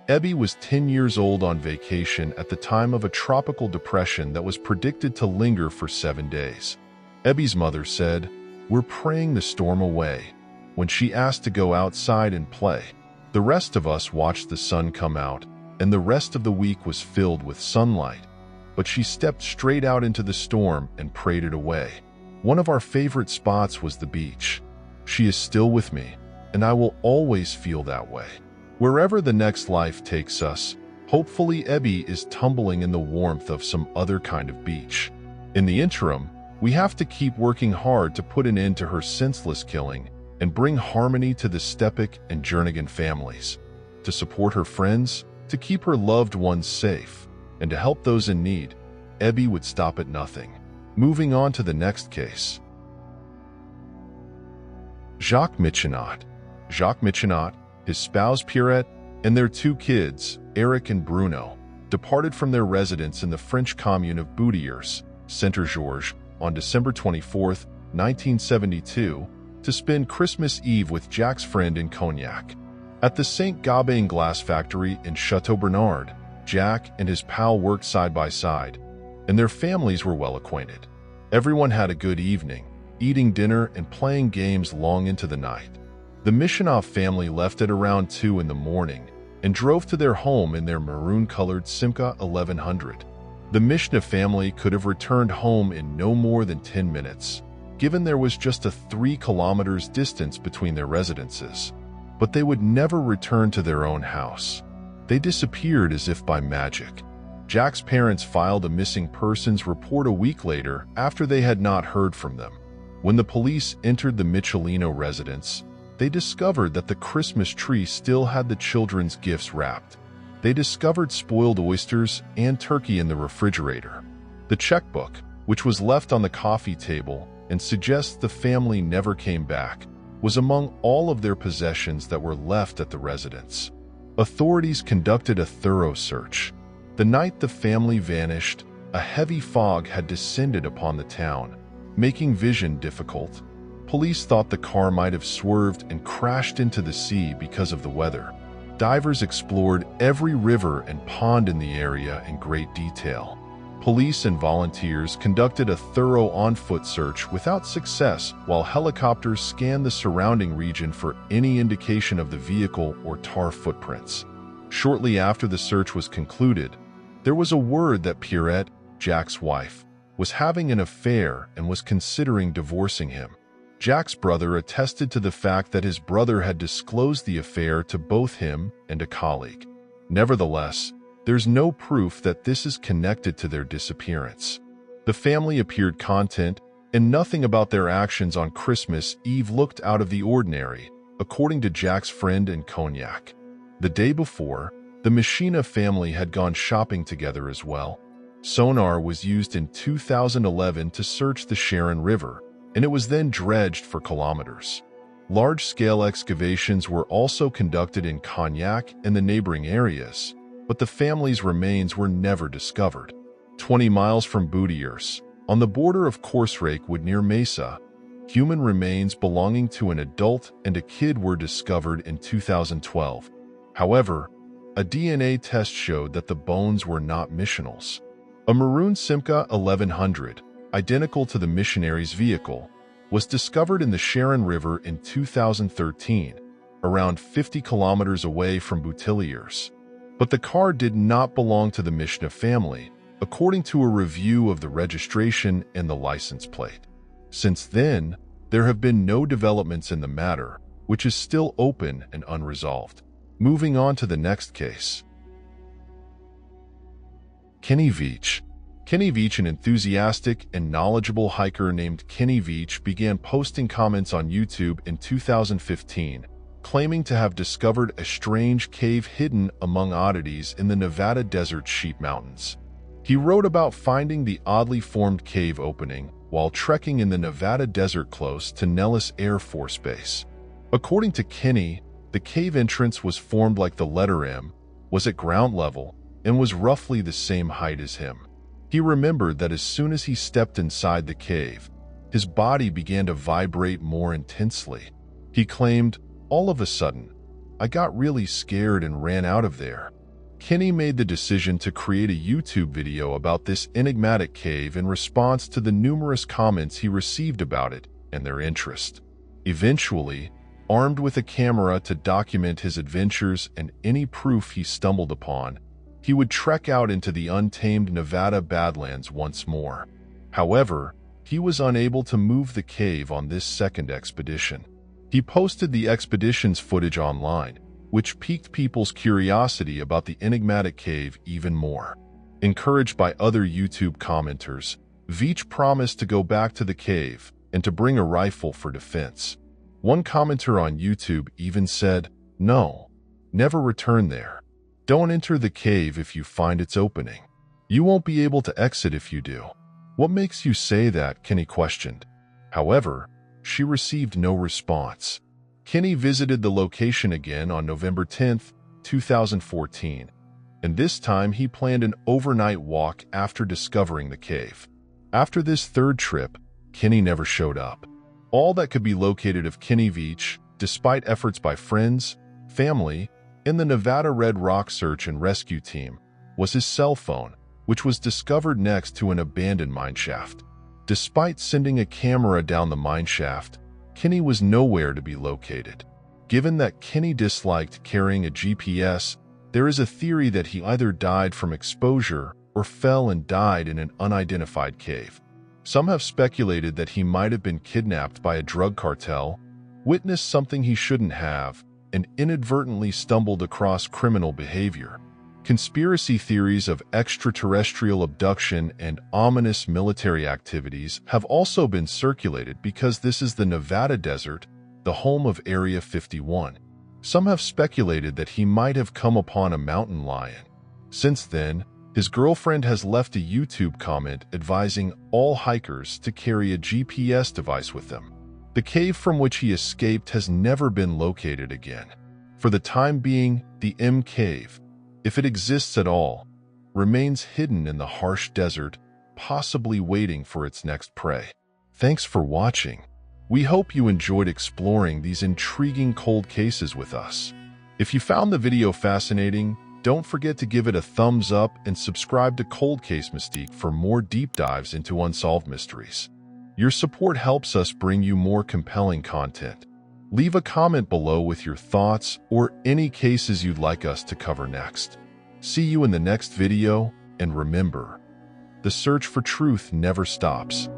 Ebby was 10 years old on vacation at the time of a tropical depression that was predicted to linger for 7 days. Ebby's mother said, "We're praying the storm away." When she asked to go outside and play, the rest of us watched the sun come out, and the rest of the week was filled with sunlight. But she stepped straight out into the storm and prayed it away. One of our favorite spots was the beach. She is still with me, and I will always feel that way. Wherever the next life takes us, hopefully Ebby is tumbling in the warmth of some other kind of beach. In the interim, we have to keep working hard to put an end to her senseless killing and bring harmony to the Stepock and Jernigan families, to support her friends, to keep her loved ones safe, and to help those in need. Ebby would stop at nothing. Moving on to the next case. Jacques Michinot. Jacques Michinot, his spouse Pierrette, and their 2 kids, Eric and Bruno, departed from their residence in the French commune of Boutiers, Saint-Georges, on December 24, 1972, to spend Christmas Eve with Jack's friend in Cognac. At the St. Gobain glass factory in Chateau Bernard, Jacques and his pal worked side by side, and their families were well acquainted. Everyone had a good evening, eating dinner and playing games long into the night. The Michinot family left at around 2 in the morning and drove to their home in their maroon-colored Simca 1100. The Michinot family could have returned home in no more than 10 minutes, given there was just a 3 kilometers distance between their residences. But they would never return to their own house. They disappeared as if by magic. Jacques' parents filed a missing persons report a week later after they had not heard from them. When the police entered the Michelino residence, they discovered that the Christmas tree still had the children's gifts wrapped. They discovered spoiled oysters and turkey in the refrigerator. The checkbook, which was left on the coffee table and suggests the family never came back, was among all of their possessions that were left at the residence. Authorities conducted a thorough search. The night the family vanished, a heavy fog had descended upon the town, making vision difficult. Police thought the car might have swerved and crashed into the sea because of the weather. Divers explored every river and pond in the area in great detail. Police and volunteers conducted a thorough on-foot search without success, while helicopters scanned the surrounding region for any indication of the vehicle or tar footprints. Shortly after the search was concluded, there was a word that Pierrette, Jacques' wife, was having an affair and was considering divorcing him. Jacques' brother attested to the fact that his brother had disclosed the affair to both him and a colleague. Nevertheless, there's no proof that this is connected to their disappearance. The family appeared content, and nothing about their actions on Christmas Eve looked out of the ordinary, according to Jacques' friend and Cognac. The day before, the Michinot family had gone shopping together as well. Sonar was used in 2011 to search the Sharon River, and it was then dredged for kilometers. Large-scale excavations were also conducted in Cognac and the neighboring areas, but the family's remains were never discovered. 20 miles from Boutiers, on the border of Courceraque-Wood near Mesa, human remains belonging to an adult and a kid were discovered in 2012. However, a DNA test showed that the bones were not Michinot's. A maroon Simca 1100, identical to the missionary's vehicle, was discovered in the Sharon River in 2013, around 50 kilometers away from Boutiers. But the car did not belong to the Michinot family, according to a review of the registration and the license plate. Since then, there have been no developments in the matter, which is still open and unresolved. Moving on to the next case. Kenny Veach. Kenny Veach, an enthusiastic and knowledgeable hiker named Kenny Veach, began posting comments on YouTube in 2015, claiming to have discovered a strange cave hidden among oddities in the Nevada desert Sheep Mountains. He wrote about finding the oddly formed cave opening while trekking in the Nevada desert close to Nellis Air Force Base. According to Kenny, the cave entrance was formed like the letter M, was at ground level, and was roughly the same height as him. He remembered that as soon as he stepped inside the cave, his body began to vibrate more intensely. He claimed, "All of a sudden, I got really scared and ran out of there." Kenny made the decision to create a YouTube video about this enigmatic cave in response to the numerous comments he received about it and their interest. Eventually, armed with a camera to document his adventures and any proof he stumbled upon, he would trek out into the untamed Nevada Badlands once more. However, he was unable to move the cave on this second expedition. He posted the expedition's footage online, which piqued people's curiosity about the enigmatic cave even more. Encouraged by other YouTube commenters, Veach promised to go back to the cave and to bring a rifle for defense. One commenter on YouTube even said, "No, never return there. Don't enter the cave if you find its opening. You won't be able to exit if you do." "What makes you say that?" Kenny questioned. However, she received no response. Kenny visited the location again on November 10, 2014, and this time he planned an overnight walk after discovering the cave. After this third trip, Kenny never showed up. All that could be located of Kenny Veach, despite efforts by friends, family, and the Nevada Red Rock search and rescue team was his cell phone, which was discovered next to an abandoned mineshaft. Despite sending a camera down the mineshaft, Kinney was nowhere to be located. Given that Kinney disliked carrying a GPS, there is a theory that he either died from exposure or fell and died in an unidentified cave. Some have speculated that he might have been kidnapped by a drug cartel, witnessed something he shouldn't have, and inadvertently stumbled across criminal behavior. Conspiracy theories of extraterrestrial abduction and ominous military activities have also been circulated because this is the Nevada desert, the home of Area 51. Some have speculated that he might have come upon a mountain lion. Since then, his girlfriend has left a YouTube comment advising all hikers to carry a GPS device with them. The cave from which he escaped has never been located again. For the time being, the M Cave, if it exists at all, remains hidden in the harsh desert, possibly waiting for its next prey. Thanks for watching. We hope you enjoyed exploring these intriguing cold cases with us. If you found the video fascinating, don't forget to give it a thumbs up and subscribe to Cold Case Mystique for more deep dives into unsolved mysteries. Your support helps us bring you more compelling content. Leave a comment below with your thoughts or any cases you'd like us to cover next. See you in the next video, and remember, the search for truth never stops.